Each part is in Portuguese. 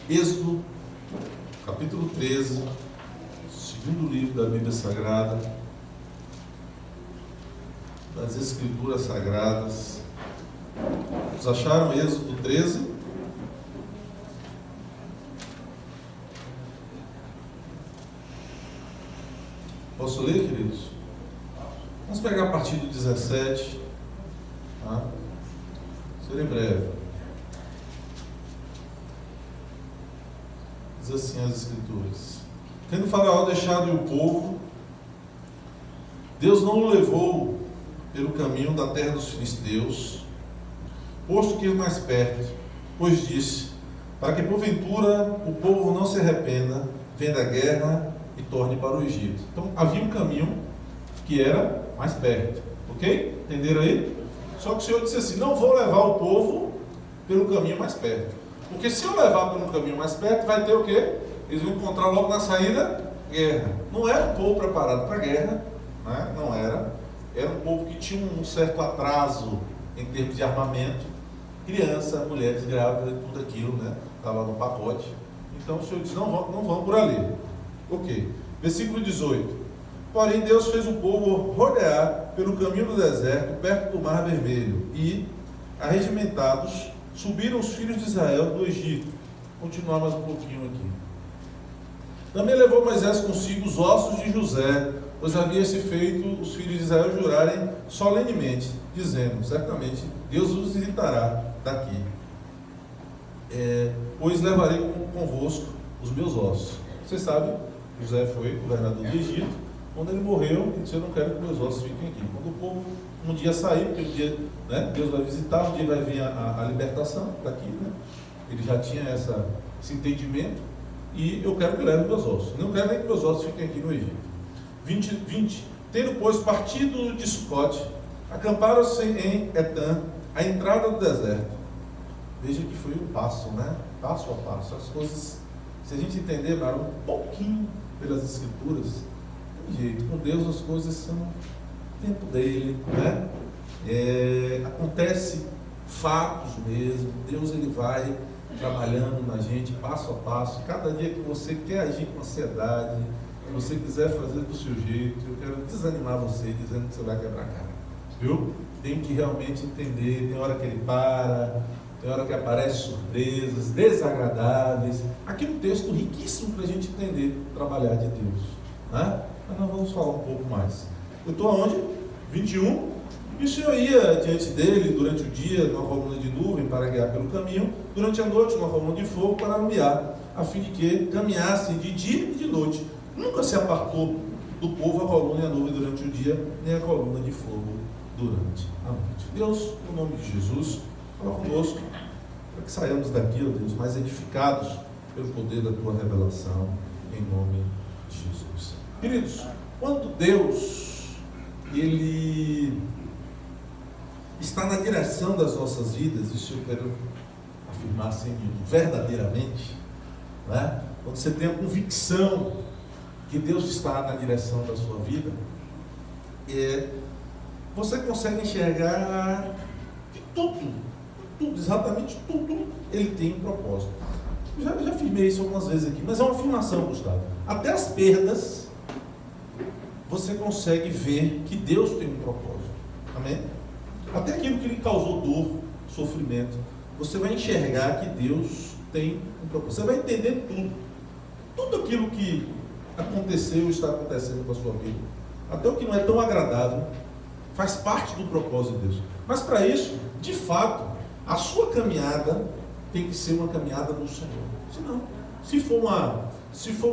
Êxodo, capítulo 13, segundo livro da Bíblia Sagrada, das Escrituras Sagradas. Vocês acharam Êxodo 13? Posso ler, queridos? Vamos pegar a partir do 17, tá? Serei breve. Diz assim as Escrituras: tendo Faraó deixado o povo, Deus não o levou pelo caminho da terra dos filisteus, posto que é mais perto, pois disse, para que porventura o povo não se arrependa, venda a guerra e torne para o Egito. Então havia um caminho que era mais perto, ok? Entenderam aí? Só que o Senhor disse assim: não vou levar o povo pelo caminho mais perto, porque se eu levar pelo caminho mais perto, vai ter o quê? Eles vão encontrar logo na saída guerra. Não era um povo preparado para a guerra, né? Não era. Era um povo que tinha um certo atraso em termos de armamento. Criança, mulheres grávidas, tudo aquilo, né? Estava no pacote. Então o Senhor disse: não vão por ali. Ok. Versículo 18. Porém Deus fez o povo rodear pelo caminho do deserto, perto do mar vermelho, e, arregimentados, subiram os filhos de Israel do Egito. Vou continuar mais um pouquinho aqui. Também levou Moisés consigo os ossos de José, pois havia-se feito os filhos de Israel jurarem solenemente, dizendo: certamente Deus os visitará daqui, pois levarei convosco os meus ossos. Vocês sabem, José foi governador do Egito. Quando ele morreu, ele disse: eu não quero que meus ossos fiquem aqui. Quando o povo um dia sair, porque um dia, né, Deus vai visitar, um dia vai vir a libertação daqui, né? Ele já tinha esse entendimento, e eu quero que leve meus ossos. Não quero nem que meus ossos fiquem aqui no Egito. 20. Tendo, pois, partido de Sucote, acamparam-se em Etã, a entrada do deserto. Veja que foi um passo, né? Passo a passo. As coisas, se a gente entender, Mara, um pouquinho pelas Escrituras, tem jeito. Com Deus as coisas são o tempo dele, né? Acontece fatos mesmo. Deus, ele vai trabalhando na gente passo a passo. Cada dia que você quer agir com ansiedade, se você quiser fazer do seu jeito, eu quero desanimar você, dizendo que você vai quebrar a cara, viu? Tem que realmente entender. Tem hora que ele para, tem hora que aparecem surpresas desagradáveis. Aqui um texto riquíssimo para a gente entender o trabalhar de Deus, né? Mas nós vamos falar um pouco mais. Eu estou aonde? 21. E o Senhor ia diante dele durante o dia numa coluna de nuvem para guiar pelo caminho, durante a noite numa coluna de fogo para alumiar, a fim de que caminhassem de dia e de noite. Nunca se apartou do povo a coluna e a nuvem durante o dia, nem a coluna de fogo durante a noite. Deus, no nome de Jesus, fala conosco, para que saiamos daqui, ó Deus, mais edificados pelo poder da Tua revelação, em nome de Jesus. Queridos, quando Deus, Ele está na direção das nossas vidas, isso eu quero afirmar assim, verdadeiramente, né? Quando você tem a convicção que Deus está na direção da sua vida, você consegue enxergar que tudo, exatamente tudo, Ele tem um propósito. Eu já afirmei isso algumas vezes aqui, mas é uma afirmação, Gustavo. Até as perdas, você consegue ver que Deus tem um propósito. Amém? Até aquilo que lhe causou dor, sofrimento, você vai enxergar que Deus tem um propósito. Você vai entender tudo. Tudo aquilo que aconteceu, está acontecendo com a sua vida. Até o que não é tão agradável, faz parte do propósito de Deus. Mas para isso, de fato, a sua caminhada tem que ser uma caminhada no Senhor. Senão, se for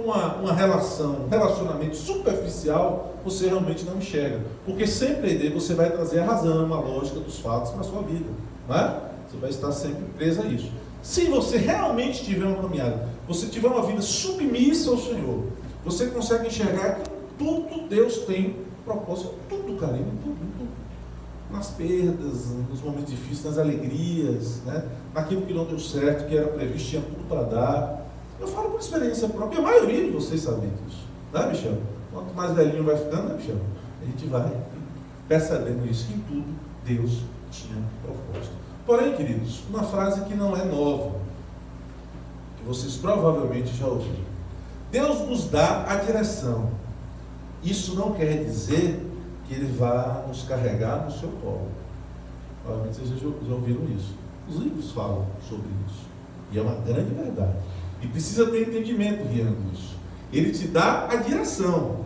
um relacionamento superficial, você realmente não enxerga. Porque sempre você vai trazer a razão, a lógica dos fatos para a sua vida. Não é? Você vai estar sempre preso a isso. Se você realmente tiver uma caminhada, você tiver uma vida submissa ao Senhor, você consegue enxergar que tudo Deus tem propósito. Tudo, carinho, tudo. Nas perdas, nos momentos difíceis, nas alegrias, né? Naquilo que não deu certo, que era previsto, tinha tudo para dar. Eu falo por experiência própria, a maioria de vocês sabem disso, né, Michel? Quanto mais velhinho vai ficando, né, Michel? A gente vai percebendo isso, que em tudo Deus tinha propósito. Porém, queridos, uma frase que não é nova, que vocês provavelmente já ouviram. Deus nos dá a direção. Isso não quer dizer que Ele vai nos carregar no seu colo. Provavelmente vocês já ouviram isso. Os livros falam sobre isso. E é uma grande verdade. E precisa ter entendimento diante disso. Ele te dá a direção.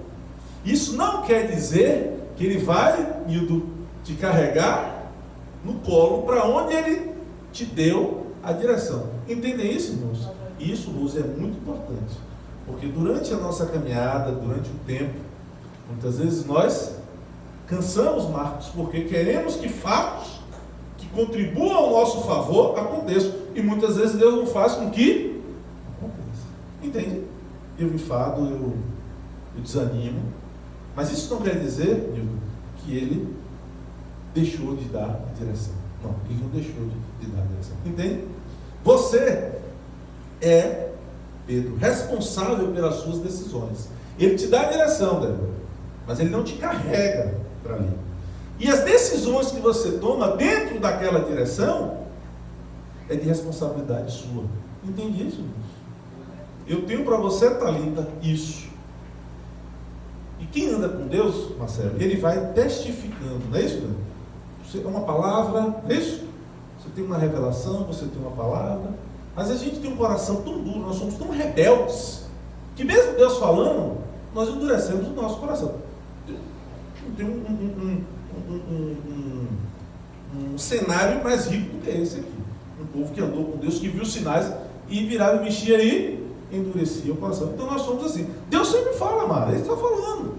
Isso não quer dizer que Ele vai, Nildo, te carregar no colo para onde Ele te deu a direção. Entendem isso, irmãos? E isso, Rose, é muito importante. Porque durante a nossa caminhada, durante o tempo, muitas vezes nós cansamos, Marcos, porque queremos que fatos que contribuam ao nosso favor aconteçam. E muitas vezes Deus não faz com que aconteça. Entende? Eu enfado, eu desanimo. Mas isso não quer dizer, Nildo, que Ele deixou de dar a direção. Não, Ele não deixou de dar a direção. Entende? Você é, Pedro, responsável pelas suas decisões. Ele te dá a direção, Débora, mas Ele não te carrega para ali. E as decisões que você toma dentro daquela direção é de responsabilidade sua. Entende isso, irmãos? Eu tenho para você, Thalita, isso. E quem anda com Deus, Marcelo, ele vai testificando, não é isso, né? Você tem uma palavra, não é isso? Você tem uma revelação, você tem uma palavra. Mas a gente tem um coração tão duro, nós somos tão rebeldes, que mesmo Deus falando, nós endurecemos o nosso coração. Tem um cenário mais rico do que esse aqui. Um povo que andou com Deus, que viu sinais e virava e mexia aí, endurecia o coração. Então nós somos assim. Deus sempre fala, Mara, Ele está falando.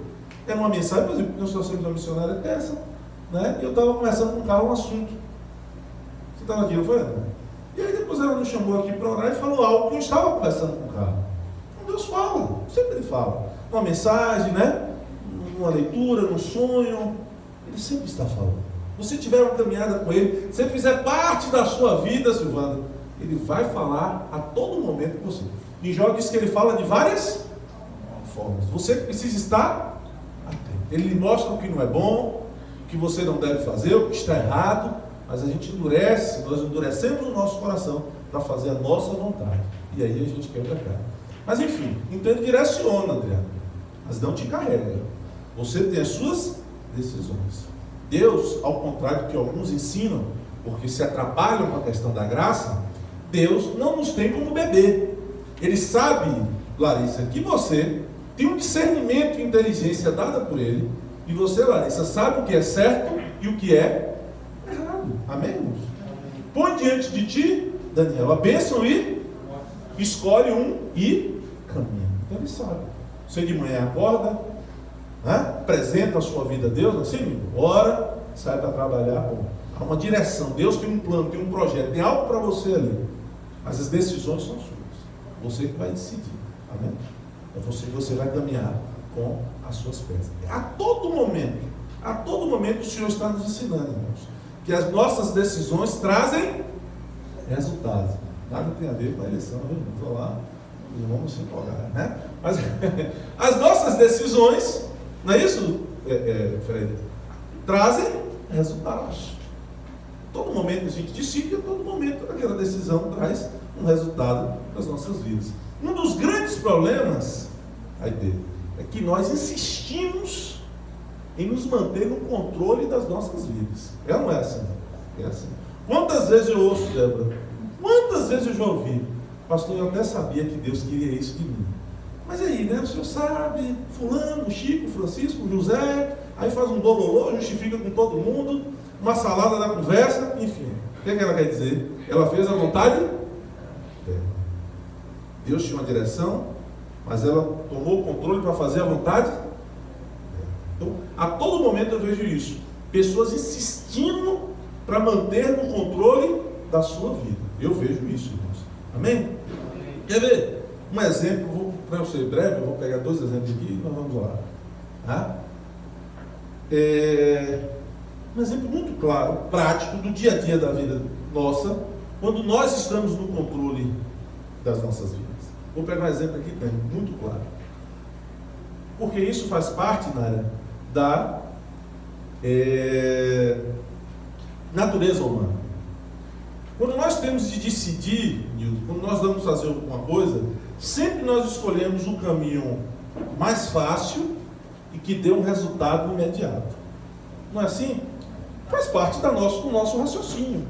É uma mensagem, por exemplo, eu sou sempre uma missionária dessa, né? Eu estava conversando com um cara um assunto. Você estava aqui, não foi? E aí depois ela nos chamou aqui para orar e falou algo que eu estava conversando com o cara. Então Deus fala, sempre Ele fala. Uma mensagem, né? Uma leitura, um sonho. Ele sempre está falando. Se você tiver uma caminhada com Ele, se Ele fizer parte da sua vida, Silvana, Ele vai falar a todo momento com você. Em Jó diz que Ele fala de várias formas. Você precisa estar atento. Ele lhe mostra o que não é bom, o que você não deve fazer, o que está errado, mas a gente endurece, nós endurecemos o nosso coração para fazer a nossa vontade. E aí a gente quebra a cara. Mas enfim, então Ele direciona, Adriano, mas não te carrega. Você tem as suas decisões. Deus, ao contrário do que alguns ensinam, porque se atrapalham com a questão da graça, Deus não nos tem como bebê. Ele sabe, Larissa, que você tem um discernimento e inteligência dada por Ele, e você, Larissa, sabe o que é certo e o que é errado. Amém, irmãos? Põe diante de ti, Daniel, a bênção e escolhe um e caminha. Então Ele sabe. Você de manhã acorda, apresenta a sua vida a Deus, assim, ora, sai para trabalhar, bom. Há uma direção, Deus tem um plano, tem um projeto, tem algo para você ali, mas as decisões são suas, você que vai decidir, amém? É você vai caminhar com as suas pernas. A todo momento o Senhor está nos ensinando, irmãos, que as nossas decisões trazem resultados. Nada tem a ver com a eleição, viu? Estou lá, vamos se empolgar, né? Mas as nossas decisões, não é isso, Fred? Trazem resultados. Todo momento a gente decide, a todo momento aquela decisão traz um resultado para as nossas vidas. Um dos grandes problemas é que nós insistimos em nos manter no controle das nossas vidas. É ou não é assim? É assim. Quantas vezes eu ouço, Débora? Quantas vezes eu já ouvi? Pastor, eu até sabia que Deus queria isso de mim. Mas aí, né? O senhor sabe, fulano, Chico, Francisco, José, aí faz um bololô, justifica com todo mundo, uma salada da conversa, enfim. O que ela quer dizer? Ela fez a vontade dela. Deus tinha uma direção, mas ela tomou o controle para fazer a vontade dela. Então, a todo momento eu vejo isso. Pessoas insistindo para manter no controle da sua vida. Eu vejo isso, irmãos. Amém? Quer ver? Um exemplo, para eu ser breve, eu vou pegar 2 exemplos aqui e nós vamos lá. Um exemplo muito claro, prático, do dia a dia da vida nossa, quando nós estamos no controle das nossas vidas. Vou pegar um exemplo aqui também, muito claro. Porque isso faz parte, Nária, da natureza humana. Quando nós temos de decidir, Nilton, quando nós vamos fazer alguma coisa, sempre nós escolhemos o caminho mais fácil e que dê um resultado imediato. Não é assim? Faz parte do nosso raciocínio,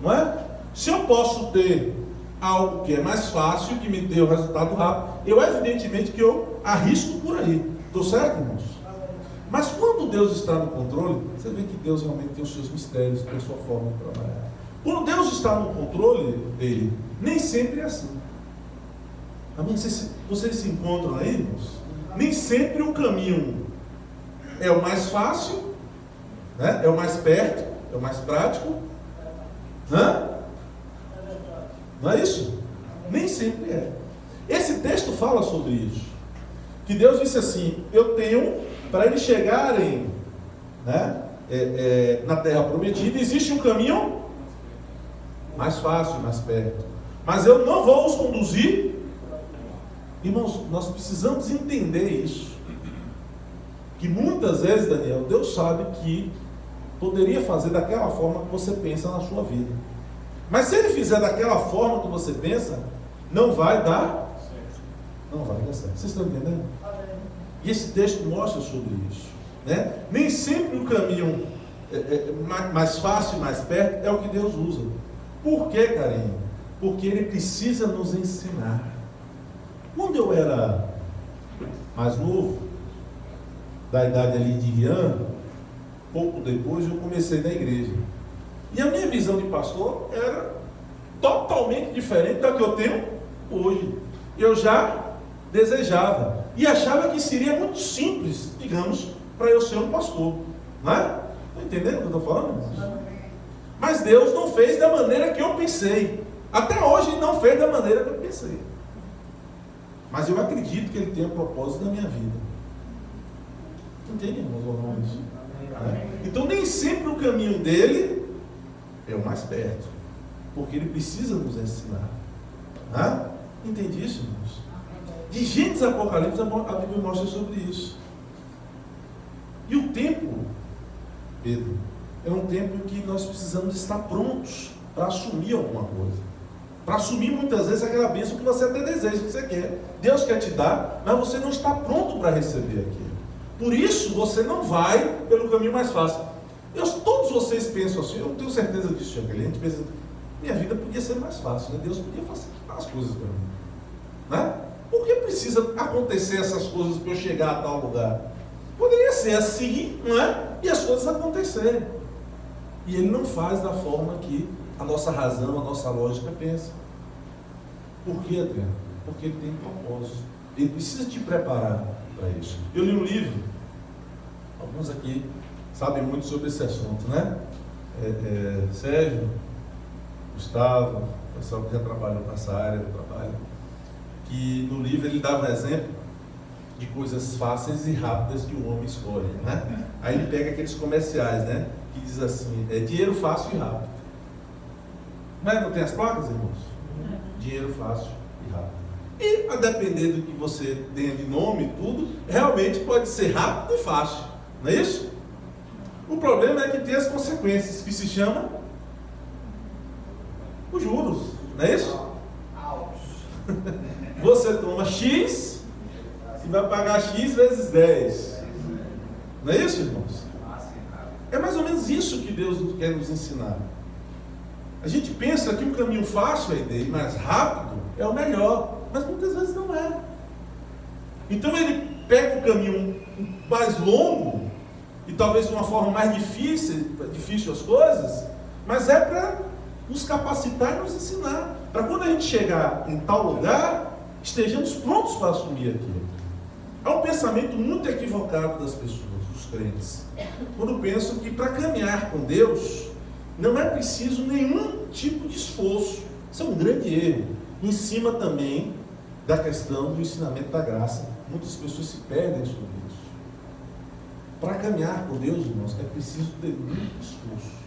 não é? Se eu posso ter algo que é mais fácil, que me dê o resultado rápido, evidentemente que eu arrisco por aí. Estou certo, irmãos? Mas quando Deus está no controle, você vê que Deus realmente tem os seus mistérios, tem a sua forma de trabalhar. Quando Deus está no controle dele, nem sempre é assim. Amém? Vocês se encontram aí, irmãos? Nem sempre o caminho é o mais fácil, né? É o mais perto, é o mais prático. Não é isso? Nem sempre é. Esse texto fala sobre isso. Que Deus disse assim: eu tenho, para eles chegarem, né, na terra prometida, existe um caminho mais fácil, mais perto. Mas eu não vou os conduzir. Irmãos, nós precisamos entender isso. Que muitas vezes, Daniel, Deus sabe que poderia fazer daquela forma que você pensa na sua vida. Mas se Ele fizer daquela forma que você pensa, não vai dar certo. Não vai dar certo. Vocês estão entendendo? E esse texto mostra sobre isso, né? Nem sempre o caminho mais fácil, mais perto, é o que Deus usa. Por quê, carinho? Porque Ele precisa nos ensinar. Quando eu era mais novo, da idade ali de Rian, pouco depois eu comecei na igreja. E a minha visão de pastor era totalmente diferente da que eu tenho hoje. Eu já desejava e achava que seria muito simples, digamos, para eu ser um pastor, não é? Está entendendo o que eu estou falando? Mas Deus não fez da maneira que eu pensei. Até hoje Ele não fez da maneira que eu pensei. Mas eu acredito que Ele tem um propósito na minha vida. Entende, irmãos? Então nem sempre o caminho dele é o mais perto, porque Ele precisa nos ensinar. Entende isso, irmãos? De Gênesis a Apocalipse, a Bíblia mostra sobre isso. E o tempo, Pedro, é um tempo em que nós precisamos estar prontos para assumir alguma coisa. Para assumir muitas vezes aquela bênção que você até deseja, que você quer. Deus quer te dar, mas você não está pronto para receber aquilo. Por isso você não vai pelo caminho mais fácil. Todos vocês pensam assim, eu tenho certeza disso, a gente pensa, minha vida podia ser mais fácil, né? Deus podia facilitar as coisas para mim, né? Por que precisa acontecer essas coisas para eu chegar a tal lugar? Poderia ser assim, não é? E as coisas acontecerem. E Ele não faz da forma que a nossa razão, a nossa lógica pensa. Por quê, Adriano? Porque Ele tem propósito. Ele precisa te preparar para isso. Eu li um livro, alguns aqui sabem muito sobre esse assunto, né? Sérgio, Gustavo, o pessoal que já trabalhou nessa área do trabalho, que no livro ele dava um exemplo de coisas fáceis e rápidas que o homem escolhe, né? Aí ele pega aqueles comerciais, né? Que diz assim, dinheiro fácil e rápido. Mas não tem as placas, irmãos? Dinheiro fácil e rápido. E a depender do que você tenha de nome e tudo, realmente pode ser rápido e fácil, não é isso? O problema é que tem as consequências, que se chama os juros, não é isso? Você toma X e vai pagar X vezes 10. Não é isso, irmãos? É mais ou menos isso que Deus quer nos ensinar. A gente pensa que o caminho fácil e mais rápido é o melhor, mas muitas vezes não é. Então Ele pega o caminho mais longo e talvez de uma forma mais difícil as coisas, mas é para nos capacitar e nos ensinar, para quando a gente chegar em tal lugar, estejamos prontos para assumir aquilo. Há um pensamento muito equivocado das pessoas, dos crentes, quando pensam que para caminhar com Deus não é preciso nenhum tipo de esforço. Isso é um grande erro, em cima também da questão do ensinamento da graça. Muitas pessoas se perdem sobre isso. Para caminhar com Deus, irmãos, é preciso ter muito esforço,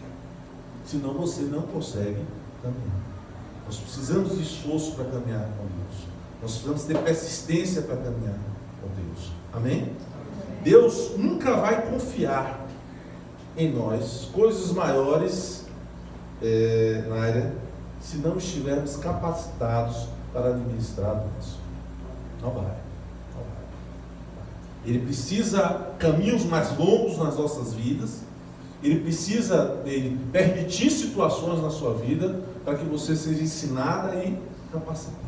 senão você não consegue caminhar. Nós precisamos de esforço para caminhar com Deus. Nós precisamos ter persistência para caminhar com Deus. Amém? Deus nunca vai confiar em nós coisas maiores na área se não estivermos capacitados para administrar a bênção. Não vai. Não vai. Ele precisa caminhos mais longos nas nossas vidas. Ele precisa permitir situações na sua vida para que você seja ensinada e capacitada.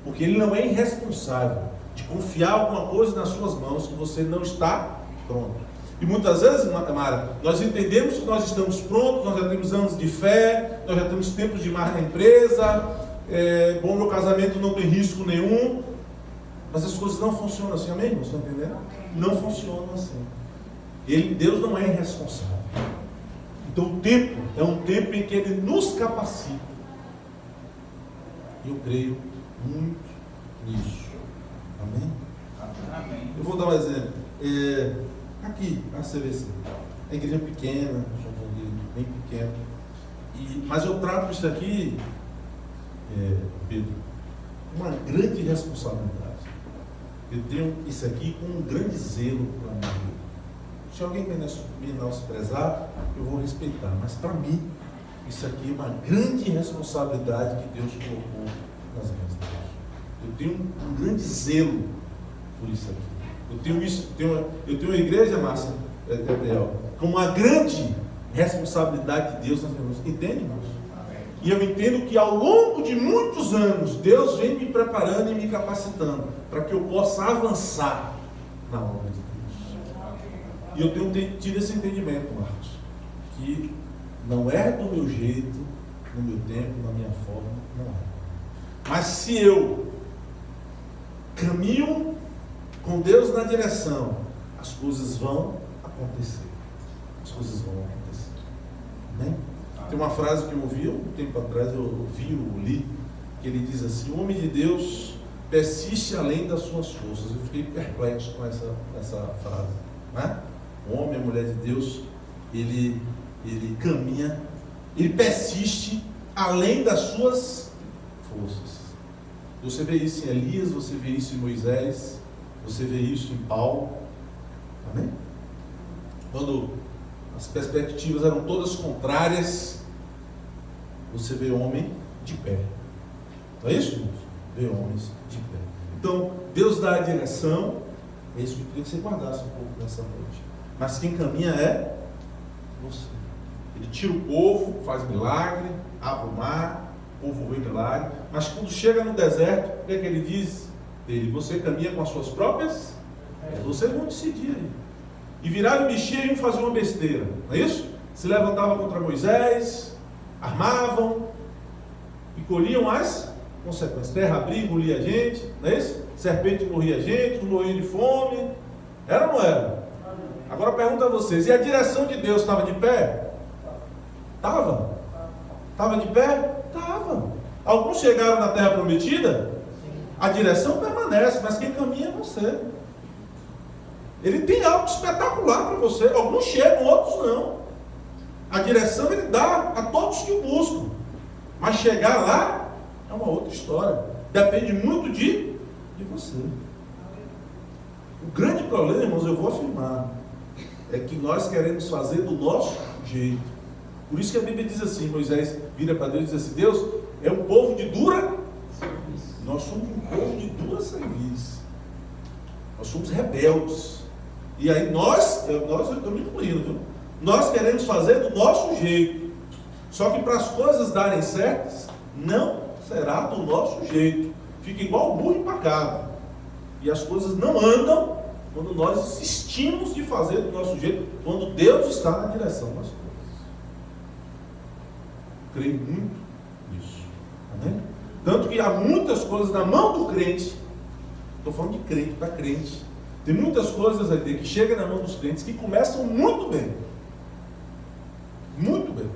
Porque ele não é irresponsável de confiar alguma coisa nas suas mãos que você não está pronto. E muitas vezes, Mara, nós entendemos que nós estamos prontos, nós já temos anos de fé, nós já temos tempos de marca na empresa, bom, meu casamento não tem risco nenhum, mas as coisas não funcionam assim, amém? Vocês estão entendendo? Não funcionam assim. Deus não é irresponsável. Então o tempo é um tempo em que Ele nos capacita. Eu creio muito nisso. Amém? Amém. Eu vou dar um exemplo. Aqui, a CVC. A igreja é pequena, somos uma igreja bem pequena. Mas eu trato isso aqui, Pedro, uma grande responsabilidade. Eu tenho isso aqui com um grande zelo para mim. Se alguém menosprezar, eu vou respeitar. Mas para mim, isso aqui é uma grande responsabilidade que Deus colocou nas minhas mãos. Eu tenho um grande zelo por isso aqui. Eu tenho uma igreja, Márcia, Gabriel, com uma grande responsabilidade de Deus nas minhas mãos. Entende, irmãos? E eu entendo que ao longo de muitos anos, Deus vem me preparando e me capacitando para que eu possa avançar na obra de Deus. E eu tenho tido esse entendimento, Marcos, que não é do meu jeito, no meu tempo, na minha forma, não é. Mas se eu caminho com Deus na direção, as coisas vão acontecer. As coisas vão acontecer. Amém? Tem uma frase que eu ouvi um tempo atrás, eu li, que ele diz assim: o homem de Deus persiste além das suas forças. Eu fiquei perplexo com essa frase, né? O homem, a mulher de Deus, ele caminha, ele persiste além das suas forças. Você vê isso em Elias, você vê isso em Moisés, você vê isso em Paulo. Amém? Quando as perspectivas eram todas contrárias, você vê homem de pé. Não é isso, irmãos? Vê homens de pé. Então, Deus dá a direção. É isso que eu queria que você guardasse um pouco nessa noite. Mas quem caminha é você. Ele tira o povo, faz milagre, abre o mar, o povo vê milagre. Mas quando chega no deserto, o que é que ele diz? Você caminha com as suas próprias? Vocês vão decidir aí. E viraram e mexiam e iam fazer uma besteira. Não é isso? Se levantavam contra Moisés, armavam e colhiam as consequências. Terra abria, engolia a gente, não é isso? Serpente morria a gente, morria de fome. Era ou não era? Agora pergunto a vocês, e a direção de Deus estava de pé? Estava? Estava de pé? Estava. Alguns chegaram na terra prometida? A direção permanece, mas quem caminha é você. Ele tem algo espetacular para você. Alguns chegam, outros não. A direção ele dá a todos que o buscam. Mas chegar lá é uma outra história. Depende muito de você. O grande problema, irmãos, eu vou afirmar, é que nós queremos fazer do nosso jeito. Por isso que a Bíblia diz assim, Moisés vira para Deus e diz assim: Deus, é um povo de dura serviço. Nós somos um povo de dura serviço. Nós somos rebeldes. E aí eu estou me incluindo, viu? Nós queremos fazer do nosso jeito. Só que para as coisas darem certas, não será do nosso jeito. Fica igual o burro empacado. E as coisas não andam quando nós insistimos de fazer do nosso jeito, quando Deus está na direção das coisas. Creio muito nisso. Amém? Tanto que há muitas coisas na mão do crente. Estou falando de crente para crente. Tem muitas coisas aí que chegam na mão dos crentes que começam muito bem. Muito bem.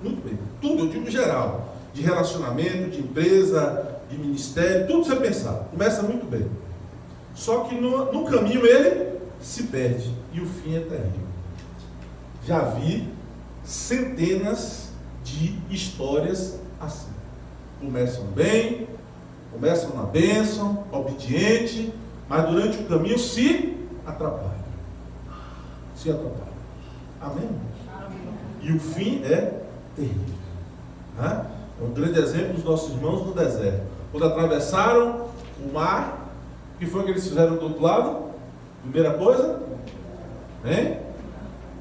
Muito bem. Tudo, eu digo geral. De relacionamento, de empresa, de ministério, tudo você pensar. Começa muito bem. Só que no caminho ele se perde. E o fim é terrível. Já vi centenas de histórias assim. Começam bem, começam na bênção, obediente, mas durante o caminho se atrapalham. Se atrapalham. Amém? Amém. E o fim é terrível. É um grande exemplo dos nossos irmãos no deserto. Quando atravessaram o mar, o que foi que eles fizeram do outro lado? Primeira coisa, hein?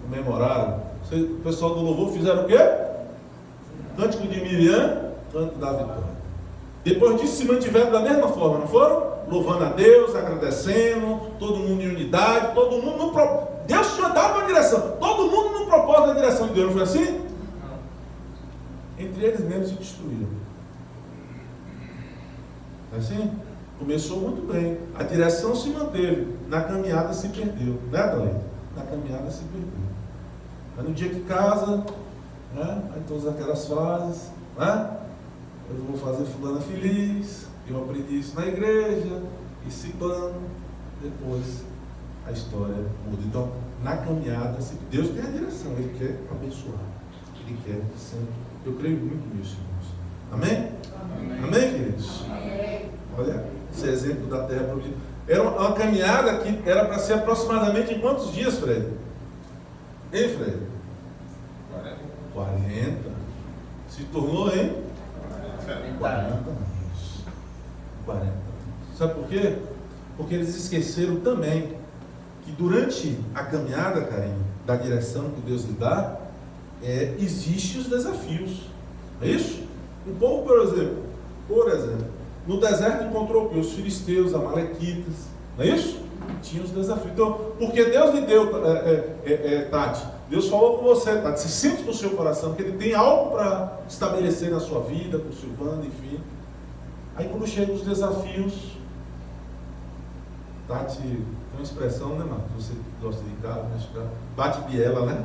Comemoraram. O pessoal do louvor fizeram o quê? Cântico de Miriam, canto da vitória. Depois disso se mantiveram da mesma forma, não foram? Louvando a Deus, agradecendo, todo mundo em unidade, todo mundo no propósito. Deus tinha dado uma direção, todo mundo no propósito da direção de Deus, não foi assim? Entre eles mesmos se destruíram. Não é assim? Começou muito bem, a direção se manteve, na caminhada se perdeu, né, Thalita? Na caminhada se perdeu. Mas no dia que casa, né? Aí todas aquelas frases, né? Eu vou fazer fulana feliz, eu aprendi isso na igreja, e ciclano, depois a história muda. Então, na caminhada, Deus tem a direção, Ele quer abençoar, Ele quer sempre. Eu creio muito nisso, irmãos. Amém? Amém, amém, queridos? Amém. Olha, esse exemplo da terra prometida. Era uma caminhada que era para ser aproximadamente em quantos dias, Fred? Hein, Fred? 40. Se tornou em 40 anos. 40 anos. Sabe por quê? Porque eles esqueceram também que durante a caminhada, carinho, da direção que Deus lhe dá, existem os desafios. É isso? O povo, por exemplo, no deserto encontrou os filisteus, amalequitas. Não é isso? Tinha os desafios. Então, porque Deus lhe deu, Tati, Deus falou com você, Tati, se sente no seu coração que Ele tem algo para estabelecer na sua vida, com o Silvano, enfim. Aí quando chegam os desafios, Tati, tem uma expressão, né, Marcos? Você gosta de carro, né? Bate biela, né?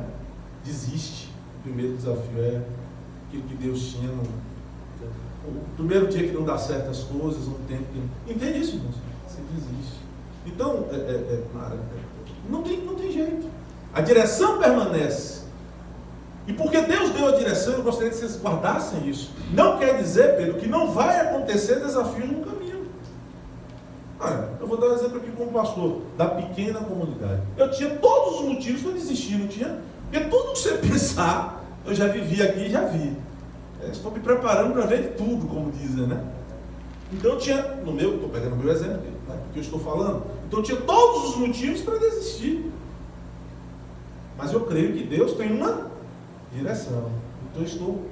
Desiste. O primeiro desafio é aquilo que Deus tinha no... O primeiro dia que não dá certas coisas, um tempo que... Entende isso, irmãos? Você desiste. Então, não tem jeito. A direção permanece. E porque Deus deu a direção, eu gostaria que vocês guardassem isso. Não quer dizer, Pedro, que não vai acontecer desafios no caminho. Eu vou dar um exemplo aqui como pastor da pequena comunidade. Eu tinha todos os motivos para desistir, não tinha? Porque tudo que você pensar, eu já vivi aqui e já vi. Estou me preparando para ver de tudo, como dizem, né? Então eu tinha, estou pegando o meu exemplo, né, porque eu estou falando. Então eu tinha todos os motivos para desistir. Mas eu creio que Deus tem uma direção. Então eu estou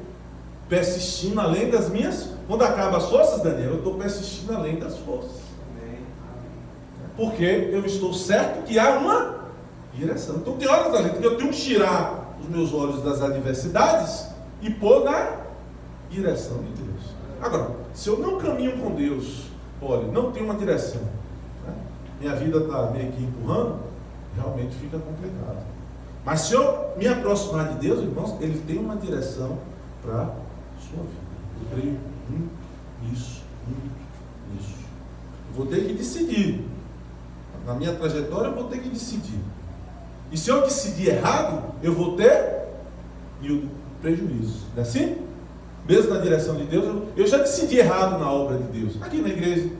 persistindo além das minhas. Quando acaba as forças, Daniel, eu estou persistindo além das forças. Porque eu estou certo que há uma direção. Então tem horas ali que eu tenho que tirar os meus olhos das adversidades e pôr na direção de Deus. Agora, se eu não caminho com Deus, olha, não tenho uma direção, né? Minha vida está meio que empurrando, realmente fica complicado. Mas se eu me aproximar de Deus, irmãos, Ele tem uma direção para a sua vida. Eu creio muito nisso, muito nisso. Eu vou ter que decidir. Na minha trajetória eu vou ter que decidir. E se eu decidir errado, eu vou ter prejuízo. Não é assim? Mesmo na direção de Deus, eu já decidi errado na obra de Deus. Aqui na igreja,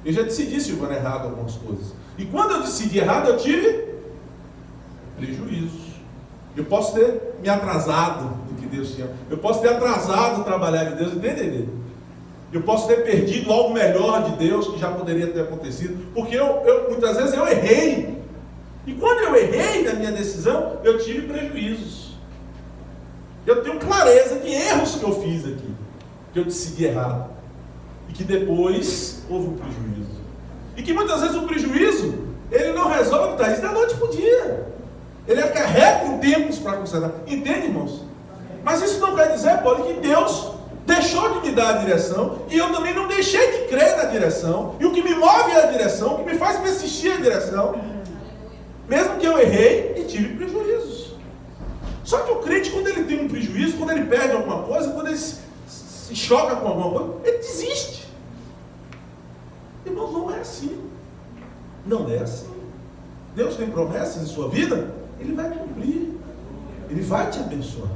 eu já decidi, Silvana, errado algumas coisas. E quando eu decidi errado, eu tive prejuízos. Eu posso ter me atrasado do que Deus tinha. Eu posso ter atrasado o trabalhar de Deus, entende? Eu posso ter perdido algo melhor de Deus que já poderia ter acontecido. Porque muitas vezes eu errei. E quando eu errei na minha decisão, eu tive prejuízos. Eu tenho clareza que erros que eu fiz aqui, que eu decidi errado, e que depois houve um prejuízo. E que muitas vezes o prejuízo, ele não resolve, tá? Isso da noite para o dia. Ele acarreta em tempos para consertar. Entende, irmãos? Mas isso não quer dizer, Paulo, que Deus deixou de me dar a direção, e eu também não deixei de crer na direção, e o que me move é a direção, o que me faz persistir é a direção, mesmo que eu errei e tive prejuízos. Só que o crente, quando ele tem um prejuízo, quando ele perde alguma coisa, quando ele se choca com alguma coisa, ele desiste. Irmãos, não é assim. Não é assim. Deus tem promessas em sua vida, Ele vai cumprir. Ele vai te abençoar.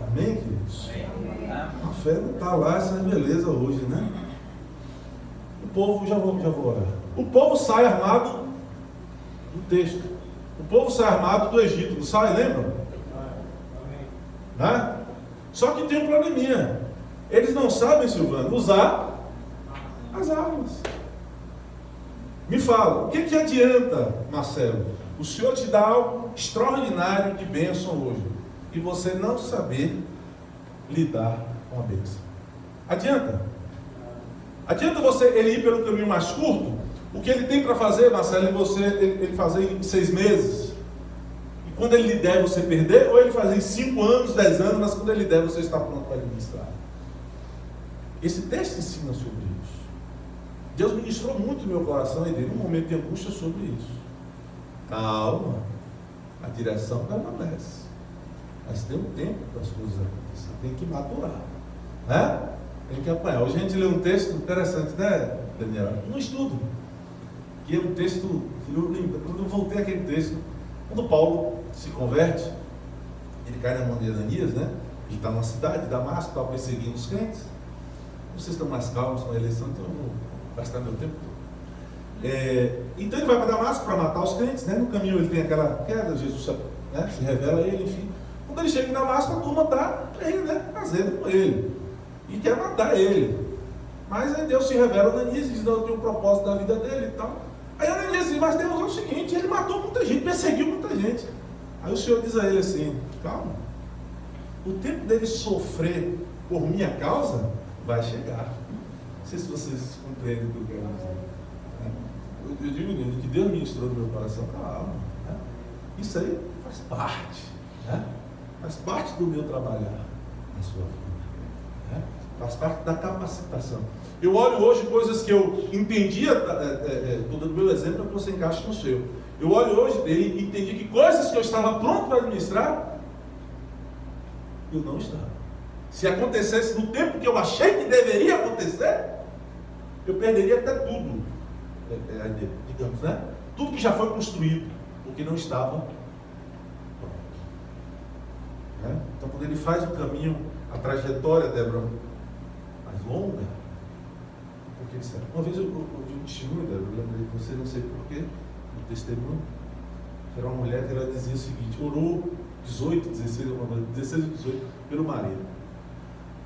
Amém, queridos? A fé não está lá, essa beleza hoje, né? O povo, já vou orar. O povo sai armado do texto. O povo sai armado do Egito, não sai, lembra? Né? Só que tem um probleminha. Eles não sabem, Silvano, usar as armas. Me fala, o que adianta, Marcelo, o Senhor te dá algo extraordinário de bênção hoje, e você não saber lidar com a bênção? Adianta? Adianta ele ir pelo caminho mais curto? O que ele tem para fazer, Marcelo, ele fazer em 6 meses? E quando ele lhe der, você perder? Ou ele fazer em 5 anos, 10 anos, mas quando ele der, você está pronto para administrar? Esse texto ensina sobre isso. Deus ministrou muito no meu coração e dele um momento de angústia sobre isso. Calma, a direção permanece, mas tem um tempo para as coisas acontecerem, tem que maturar, né? Tem que apanhar. Hoje a gente lê um texto interessante, né, Daniel? No estudo, que é um texto, quando eu voltei àquele texto, quando Paulo se converte, ele cai na mão de Ananias, né? Ele está numa cidade, Damasco, está perseguindo os crentes. Vocês estão mais calmos com a eleição, então eu vou gastar meu tempo todo. Então ele vai para Damasco para matar os crentes, né? No caminho ele tem aquela queda, Jesus, né, se revela a ele, enfim. Quando ele chega em Damasco, a turma está ele, né, fazendo com ele e quer matar ele. Mas aí Deus se revela a Ananias e diz: não, tem um propósito da vida dele e tal. Aí Ananias diz: mas Deus é o seguinte, ele matou muita gente, perseguiu muita gente. Aí o Senhor diz a ele assim: calma, o tempo dele sofrer por minha causa vai chegar. Não sei se vocês compreendem o que eu quero dizer. Eu digo lindo, que Deus ministrou no meu coração, calma, né? Isso aí faz parte, né? Faz parte do meu trabalhar na sua vida, né? Faz parte da capacitação. Eu olho hoje coisas que eu entendia, estou dando meu exemplo para que você encaixe no seu. Eu olho hoje dele e entendi que coisas que eu estava pronto para administrar, eu não estava. Se acontecesse no tempo que eu achei que deveria acontecer, eu perderia até tudo. Digamos, né? Tudo que já foi construído, porque não estava pronto, né? Então, quando ele faz o caminho, a trajetória, Débora, mais longa, porque ele sabe. Uma vez eu ouvi um testemunho, Débora, eu lembrei de você, não sei porquê, um testemunho, que era uma mulher que ela dizia o seguinte: orou 16 ou 18 pelo marido.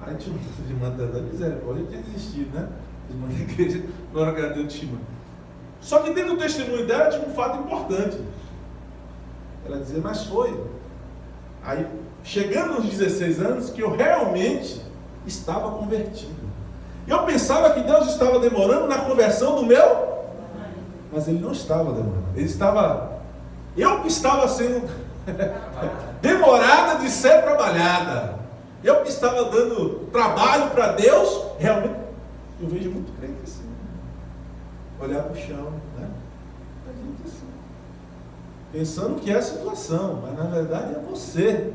Aí tinha uma de manda da misericórdia, tinha desistido, né? Irmã da igreja, na hora que ela deu o testemunho. Só que dentro do testemunho dela tinha um fato importante. Ela dizia: mas foi. Aí, chegando nos 16 anos, que eu realmente estava convertido. Eu pensava que Deus estava demorando na conversão do meu, mas Ele não estava demorando. Eu que estava sendo demorada de ser trabalhada. Eu que estava dando trabalho para Deus, realmente. Eu vejo muito crente assim. Olhar para o chão, né? A gente assim, pensando que é a situação, mas na verdade é você,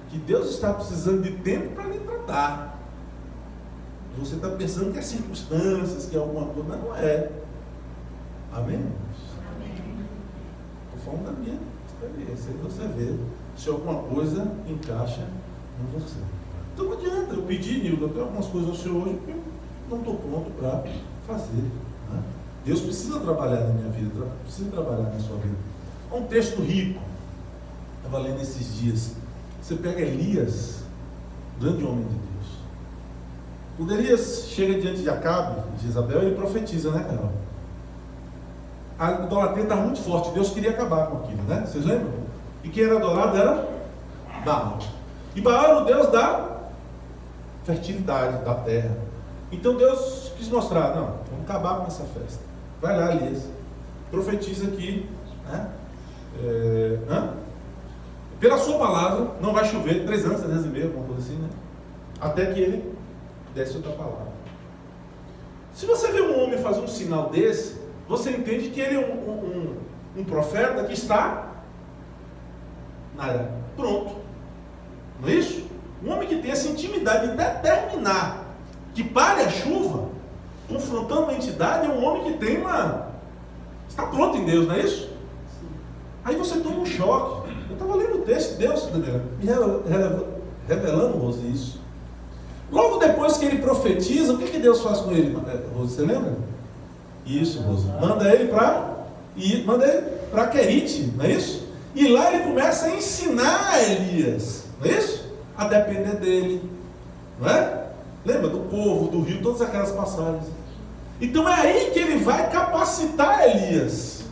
que Deus está precisando de tempo para lhe tratar. Você está pensando que é circunstâncias, que é alguma coisa, mas não é. Amém? Estou falando da minha experiência, aí você vê se alguma coisa encaixa em você. Então não adianta eu pedir, Nildo, eu tenho algumas coisas ao Senhor hoje, porque eu não estou pronto para fazer, né? Deus precisa trabalhar na minha vida, precisa trabalhar na sua vida. É um texto rico, estava lendo esses dias. Você pega Elias, grande homem de Deus. Quando Elias chega diante de Acabe, de Jezabel, ele profetiza, né, Carol? A idolatria estava muito forte, Deus queria acabar com aquilo, né? Vocês lembram? E quem era adorado era Baal. E Baal era o Deus da fertilidade, da terra. Então Deus quis mostrar: não, vamos acabar com essa festa. Vai lá, Elias, profetiza aqui, né? Pela sua palavra não vai chover 3 anos, 3 anos e meio, alguma coisa assim, né? Até que ele desse outra palavra. Se você vê um homem fazer um sinal desse, você entende que ele é um profeta que está na área pronto. Não é isso? Um homem que tem essa intimidade de determinar que pare a chuva, confrontando uma entidade, é um homem que tem está pronto em Deus, não é isso? Aí você toma um choque. Eu estava lendo o texto de Deus, me revelando, Rose, isso. Logo depois que ele profetiza, o que Deus faz com ele, Rose? Você lembra? Isso, Rose. Manda ele para Querite, não é isso? E lá ele começa a ensinar a Elias, não é isso? A depender dele, Não é? Lembra do povo, do rio, todas aquelas passagens. Então é aí que ele vai capacitar Elias.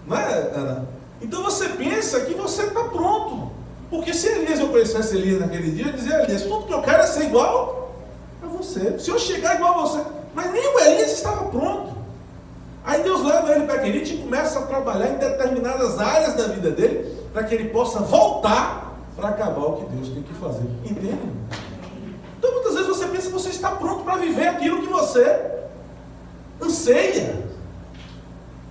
Não é, Ana? Então você pensa que você está pronto. Porque se Elias, eu conhecesse Elias naquele dia, eu dizia a Elias, tudo que eu quero é ser igual a você. Se eu chegar igual a você. Mas nem o Elias estava pronto. Aí Deus leva ele para Querite e começa a trabalhar em determinadas áreas da vida dele, para que ele possa voltar para acabar o que Deus tem que fazer. Entende? Então muitas vezes você pensa que você está pronto para viver aquilo que você anseia.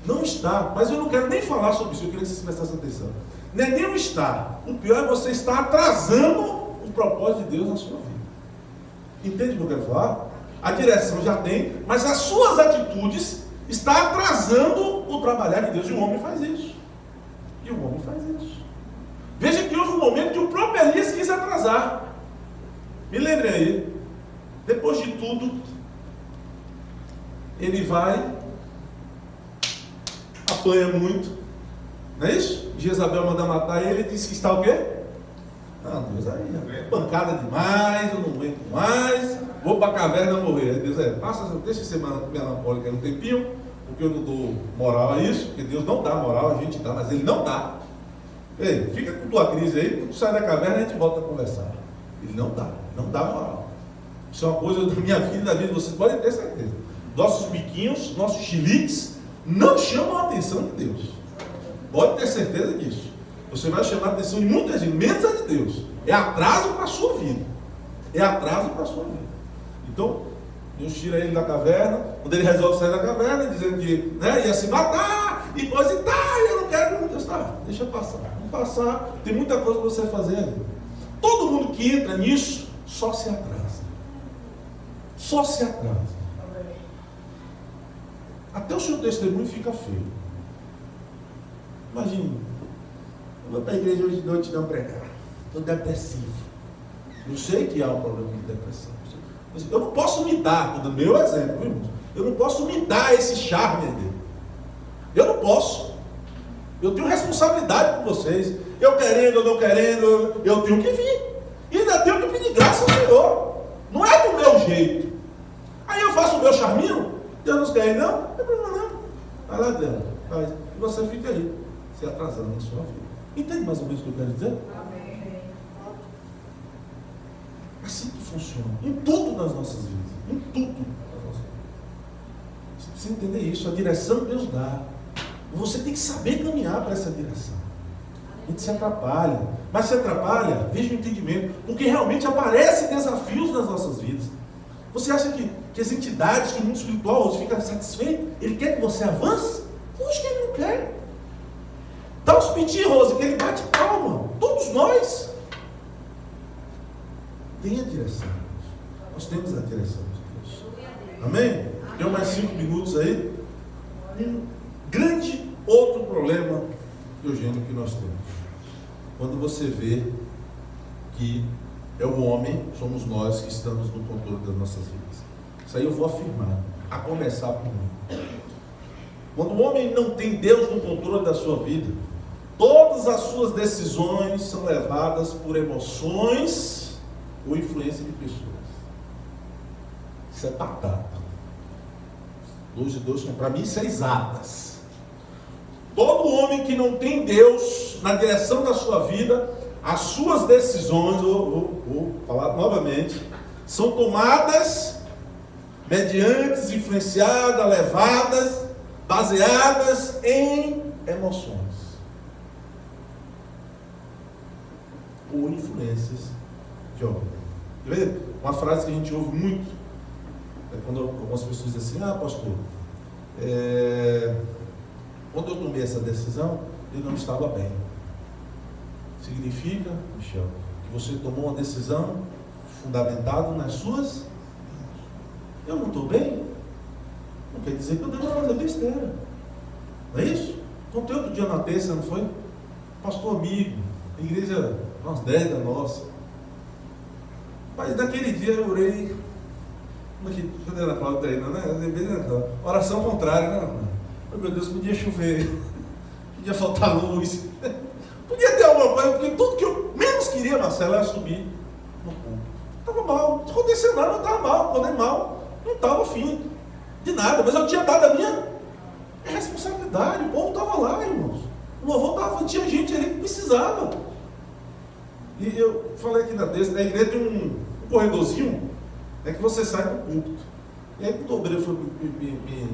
Não está. Mas eu não quero nem falar sobre isso, eu queria que vocês prestassem atenção. Não é nem o estar. O pior é você estar atrasando o propósito de Deus na sua vida. Entende o que eu quero falar? A direção já tem, mas as suas atitudes estão atrasando o trabalhar de Deus. E o homem faz isso. E o homem faz isso. Veja que houve um momento que o próprio Elias quis atrasar. Me lembrem aí. Depois de tudo, ele vai, apanha muito. Não é isso? Jezabel manda matar ele, ele disse que está o quê? Ah, Deus, aí é pancada demais, eu não aguento mais, vou para a caverna morrer. Aí Deus, deixa de ser melancólico aí um tempinho, porque eu não dou moral a isso, porque Deus não dá moral, a gente dá, mas Ele não dá. Ei, fica com tua crise aí, quando tu sai da caverna a gente volta a conversar. Ele não dá moral. Isso é uma coisa da minha vida e da vida de vocês, podem ter certeza. Nossos biquinhos, nossos chiliques, não chamam a atenção de Deus. Pode ter certeza disso. Você vai chamar a atenção de muita gente, menos a de Deus. É atraso para a sua vida. É atraso para a sua vida. Então, Deus tira ele da caverna. Quando ele resolve sair da caverna, dizendo que ia se matar, e coisa e tal, eu não quero. Deus, tá, deixa passar. Vamos passar. Tem muita coisa para você fazer ali. Todo mundo que entra nisso, só se atrasa. Só se atrasa. Até o seu testemunho fica feio. Imagina, eu vou para a igreja hoje de noite não pregar, estou depressivo. Eu sei que há um problema de depressão. Eu não posso me dar, do meu exemplo, viu, irmãos? Eu não posso me dar esse charme dele. Eu não posso. Eu tenho responsabilidade com vocês. Eu querendo ou não querendo, eu tenho que vir. E ainda tenho que pedir graça ao Senhor. Não é do meu jeito. Aí eu faço o meu charminho, Deus não quer, não tem problema não. Vai lá dentro, faz. E você fica aí, se atrasando na sua vida. Entende mais ou menos o que eu quero dizer? Amém. Assim que funciona. Em tudo nas nossas vidas. Em tudo nas nossas vidas. Você precisa entender isso. A direção Deus dá. Você tem que saber caminhar para essa direção. A gente se atrapalha. Mas se atrapalha, veja o entendimento. Porque realmente aparecem desafios nas nossas vidas. Você acha que as entidades, que o mundo espiritual hoje fica satisfeito? Ele quer que você avance? Poxa, que ele não quer. Dá uns pitinhos, Rose, que ele bate palma. Todos nós. Tem a direção. Nós temos a direção de Deus. Amém? Tem mais 5 minutos aí. Um grande outro problema, Eugênio, que nós temos. Quando você vê que é o homem, somos nós que estamos no controle das nossas vidas. Isso aí eu vou afirmar, a começar por mim. Quando o homem não tem Deus no controle da sua vida, todas as suas decisões são levadas por emoções ou influência de pessoas. Isso é batata. 2 e 2 são, para mim, isso é exatas. Todo homem que não tem Deus na direção da sua vida, as suas decisões, vou falar novamente, são tomadas mediante, influenciadas, levadas, baseadas em emoções ou influências de alguém. Uma frase que a gente ouve muito é quando algumas pessoas dizem assim: pastor, quando eu tomei essa decisão, eu não estava bem. Significa, Michel, que você tomou uma decisão fundamentada nas suas. Eu não estou bem? Não quer dizer que eu devo fazer besteira. Não é isso? Contei outro dia na terça, não foi? Pastor amigo, a igreja, umas 10 da nossa. Mas naquele dia eu orei. Cadê a Cláudia aí, não é? Oração contrária, não. Oh, meu Deus, podia chover, podia faltar luz. Podia ter alguma coisa, porque tudo que eu menos queria, Marcelo, era subir no ponto. Estava estava mal. Não aconteceu nada, eu estava mal. Acordei mal, não estava afim de nada, mas eu tinha dado a minha responsabilidade. O povo estava lá, irmãos. O louvor estava, tinha gente ali que precisava. E eu falei aqui na igreja tem um corredorzinho, que você sai do culto. E aí quando o obreiro foi me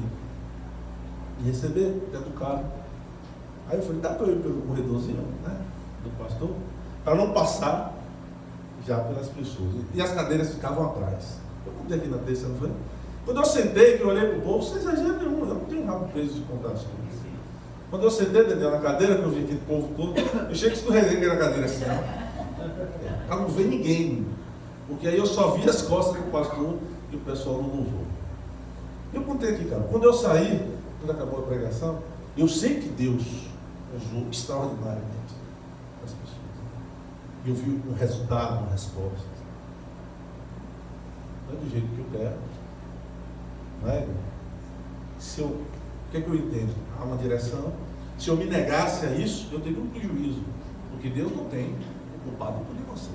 receber dentro do carro, aí eu falei, dá para eu ir pelo corredorzinho, do pastor, para não passar já pelas pessoas. E as cadeiras ficavam atrás. Eu contei aqui na terça, não foi? Quando eu sentei, que eu olhei para o povo, sem exagero nenhum, eu não tenho um rabo preso de contar as coisas. Quando eu sentei, Daniel, na cadeira, que eu vi aquele povo todo, eu cheguei que escorreguei na cadeira assim, para não ver ninguém, porque aí eu só vi as costas do pastor e o pessoal não louvou. Eu contei aqui, cara, quando eu saí, quando acabou a pregação, eu sei que Deus usou extraordinariamente as pessoas. E eu vi um resultado, uma resposta. Não é do jeito que eu quero. Não é? O que é que eu entendo? Há uma direção. Se eu me negasse a isso, eu teria um prejuízo. Porque Deus não tem o culpado por vocês.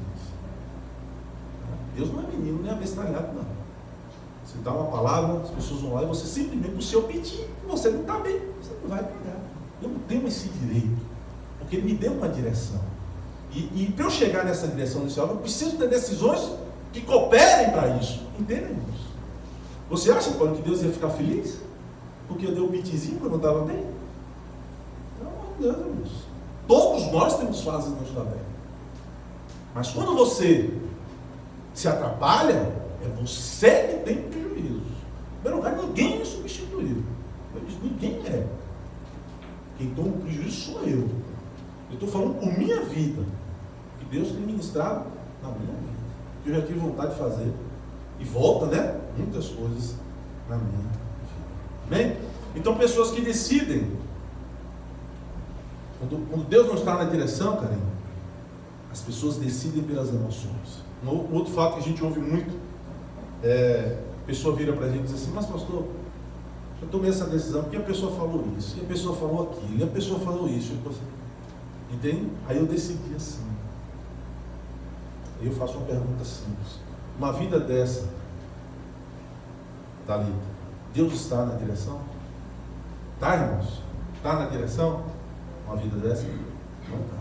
Deus não é menino, nem abestalhado, não. Você dá uma palavra, as pessoas vão lá e você simplesmente, por seu pedir, você não está bem, você não vai pegar. Eu não tenho esse direito, porque Ele me deu uma direção. E para eu chegar nessa direção nesse algo, eu preciso ter decisões que cooperem para isso. Entendem, irmãos? Você acha, Paulo, que Deus ia ficar feliz? Porque eu dei um pitizinho quando eu estava bem? Pelo amor de Deus, irmãos. Todos nós temos fases de não estar bem. Mas quando você se atrapalha, é você que tem prejuízo. Em primeiro lugar, ninguém é substituível. Ninguém é. Quem toma o prejuízo sou eu. Eu estou falando por minha vida. Que Deus tem ministrado na minha vida. Que eu já tive vontade de fazer. E volta, muitas coisas na minha vida. Amém? Então, pessoas que decidem. Quando Deus não está na direção, carinho, as pessoas decidem pelas emoções. Um outro fato que a gente ouve muito, a pessoa vira para a gente e diz assim, mas pastor, eu tomei essa decisão porque a pessoa falou isso, e a pessoa falou aquilo, e a pessoa falou isso. Entende? Aí eu decidi assim. Aí eu faço uma pergunta simples. Uma vida dessa, Thalita, Deus está na direção? Está, irmãos? Está na direção? Uma vida dessa? Não está.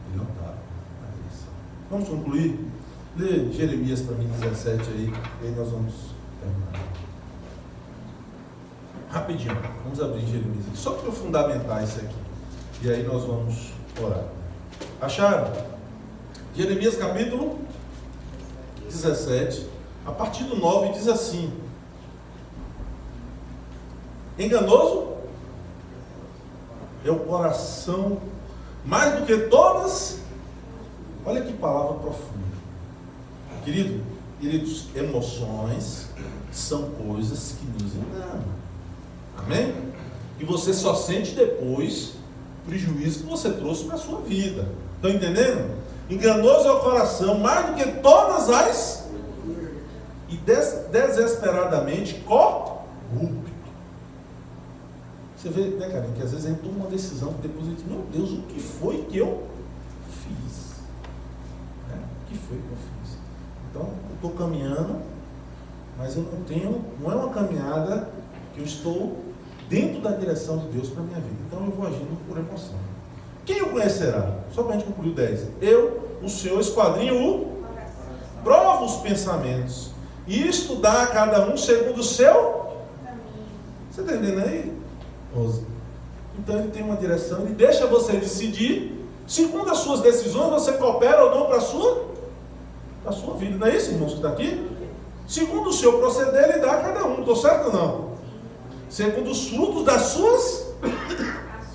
Ele não está na direção. Vamos concluir? Lê Jeremias para mim 17 aí, e aí nós vamos terminar. Rapidinho, vamos abrir Jeremias aqui, só para eu fundamentar isso aqui. E aí nós vamos orar. Acharam? Jeremias capítulo 17, a partir do 9 diz assim: enganoso é o coração mais do que todas. Olha que palavra profunda. Queridos, emoções são coisas que nos enganam. Amém? E você só sente depois o prejuízo que você trouxe para a sua vida. Estão entendendo? Enganoso é o coração mais do que todas as e desesperadamente corrupto. Você vê, cara, que às vezes a gente toma uma decisão que depois a gente diz, meu Deus, o que foi que eu fiz? O que foi que eu fiz? Então, eu estou caminhando, mas eu não é uma caminhada que eu estou dentro da direção de Deus para a minha vida. Então eu vou agindo por emoção. Quem o conhecerá? Só para a gente concluir 10. Eu, o Senhor, esquadrinho prova os pensamentos e isto dá a cada um segundo o seu caminho. Você está entendendo aí, Rosa? Então ele tem uma direção, ele deixa você decidir. Segundo as suas decisões, você coopera ou não para a sua vida. Não é isso, irmãos, que está aqui? Segundo o seu proceder, ele dá a cada um. Estou certo ou não? Segundo os frutos das suas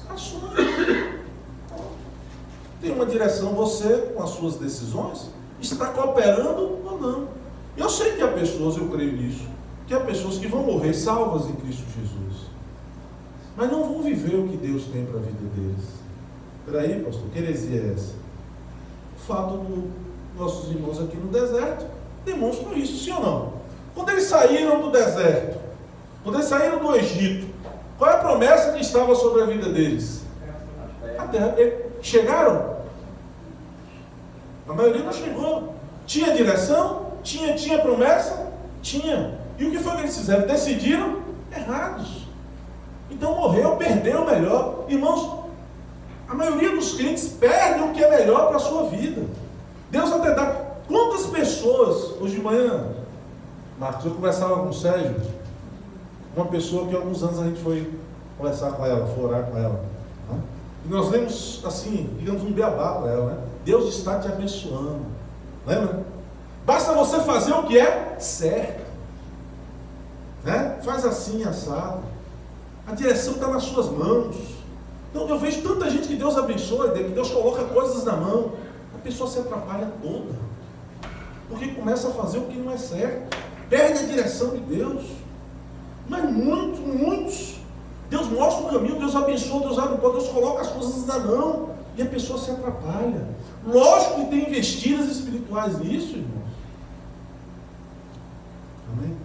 ações. Tem uma direção, você, com as suas decisões, está cooperando ou não. Eu sei que há pessoas, eu creio nisso, que há pessoas que vão morrer salvas em Cristo Jesus, mas não vão viver o que Deus tem para a vida deles. Espera aí, pastor, que heresia é essa? O fato dos nossos irmãos aqui no deserto demonstram isso, sim ou não? Quando eles saíram do deserto, quando eles saíram do Egito, qual é a promessa que estava sobre a vida deles? A terra. Chegaram? A maioria não chegou. Tinha direção? Tinha promessa? Tinha. E o que foi que eles fizeram? Decidiram errados. Então morreu, perdeu o melhor. Irmãos, a maioria dos crentes perdem o que é melhor para a sua vida. Deus até dá. Quantas pessoas, hoje de manhã, Marcos, eu conversava com o Sérgio, uma pessoa que há alguns anos a gente foi conversar com ela, foi orar com ela. Né? E nós lemos assim, digamos um beabá para ela, né? Deus está te abençoando. Lembra? Basta você fazer o que é certo. Né? Faz assim, assado. A direção está nas suas mãos. Então eu vejo tanta gente que Deus abençoa, que Deus coloca coisas na mão. A pessoa se atrapalha toda. Porque começa a fazer o que não é certo. Perde a direção de Deus. Mas muitos. Deus mostra o caminho, Deus abençoa, Deus abre o pão, Deus coloca as coisas na mão. E a pessoa se atrapalha. Lógico que tem investidas espirituais nisso, irmãos. Amém?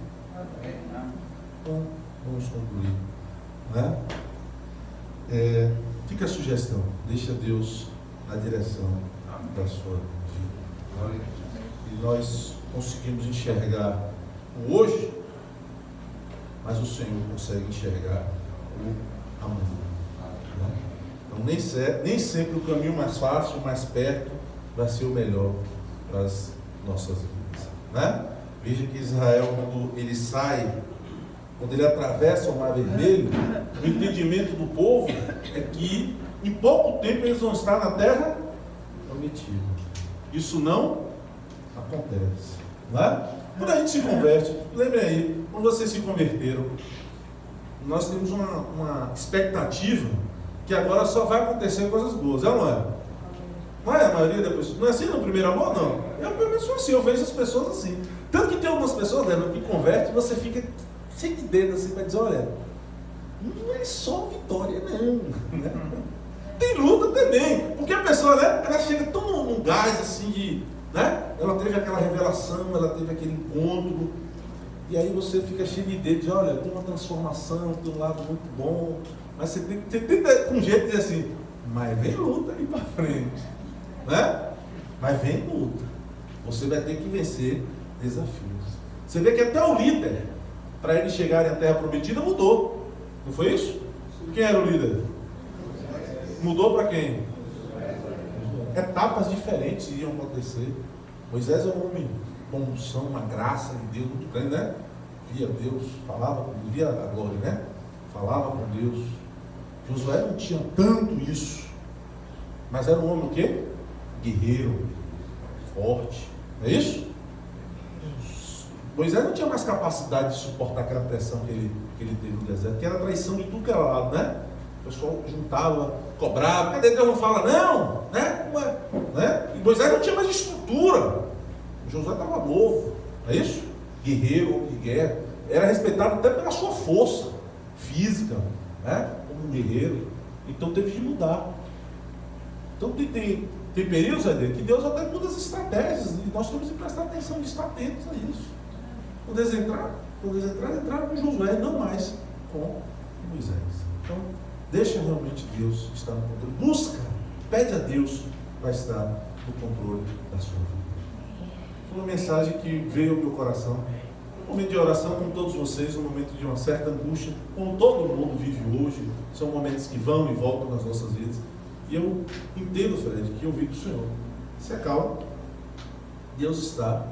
Então, vamos concluir. Né? Fica a sugestão. Deixa Deus na direção da sua vida. E nós conseguimos enxergar o hoje, mas o Senhor consegue enxergar o amanhã. Né? Então nem sempre o caminho mais fácil, mais perto, vai ser o melhor para as nossas vidas. Né? Veja que Israel, quando ele sai, quando ele atravessa o Mar Vermelho, o entendimento do povo é que em pouco tempo eles vão estar na terra prometida. Isso não acontece. Não é? Quando a gente se converte, lembre aí, quando vocês se converteram, nós temos uma expectativa que agora só vai acontecer coisas boas, é ou não é? Não é a maioria das pessoas? Não é assim no primeiro amor? Não. Eu pelo menos sou assim, eu vejo as pessoas assim. Tanto que tem algumas pessoas, lembra, que converte, você fica sem de dedo assim para dizer, olha, não é só vitória não. Tem luta também, porque a pessoa, né, ela chega tão num gás assim de, né, ela teve aquela revelação, ela teve aquele encontro, e aí você fica cheio de dedo, de olha, tem uma transformação, tem um lado muito bom, mas você tenta com um jeito de dizer assim, mas vem luta aí para frente, né? Mas vem luta, você vai ter que vencer desafios. Você vê que até o líder, para eles chegarem à terra prometida, mudou, não foi isso? Quem era o líder? Mudou para quem? Etapas diferentes iam acontecer. Moisés é um homem com unção, uma graça de Deus muito grande, né? Via Deus, falava, via a glória, né? Falava com Deus. Josué não tinha tanto isso, mas era um homem o quê? Guerreiro, forte, não é isso? Moisés não tinha mais capacidade de suportar aquela pressão que ele teve no deserto, que era traição de tudo que era lado, né? O pessoal juntava, cobrava, cadê Deus não fala não, né? E Moisés não tinha mais estrutura. O Josué estava novo, não é isso? Guerreiro, homem de guerra, era respeitado até pela sua força física, né? Como um guerreiro. Então teve de mudar. Então tem períodos aí que Deus até muda as estratégias, e nós temos que prestar atenção de estar atentos a isso. Quando eles entraram com Josué, não mais com Moisés. Então, deixa realmente Deus estar no controle. Busca, pede a Deus para estar no controle da sua vida. Foi uma mensagem que veio ao meu coração. Um momento de oração com todos vocês, um momento de uma certa angústia, como todo mundo vive hoje. São momentos que vão e voltam nas nossas vidas. E eu entendo, Fred, que eu vi do Senhor. Se acalma, Deus está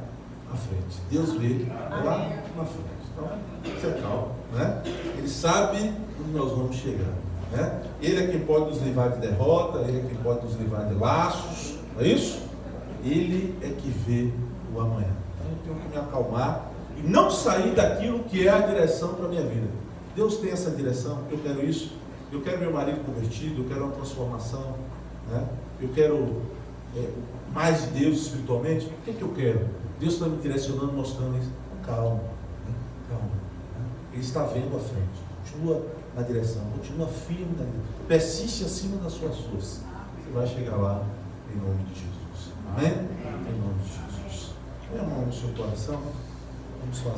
à frente. Deus vê lá na frente. Então, se acalma, né? Ele sabe onde nós vamos chegar, né? Ele é quem pode nos livrar de derrota, Ele é quem pode nos livrar de laços, não é isso? Ele é que vê o amanhã. Então eu tenho que me acalmar e não sair daquilo que é a direção para a minha vida. Deus tem essa direção, eu quero isso, eu quero meu marido convertido, eu quero uma transformação, né? Eu quero mais de Deus espiritualmente. O que eu quero? Deus está me direcionando, mostrando isso. Calma, né? Calma, né? Ele está vendo à frente. Continua na direção, continua firme na direção. Persiste acima das suas forças. Você vai chegar lá em nome de Jesus. Amém? Em nome de Jesus. Põe a mão no seu coração. Vamos fazer.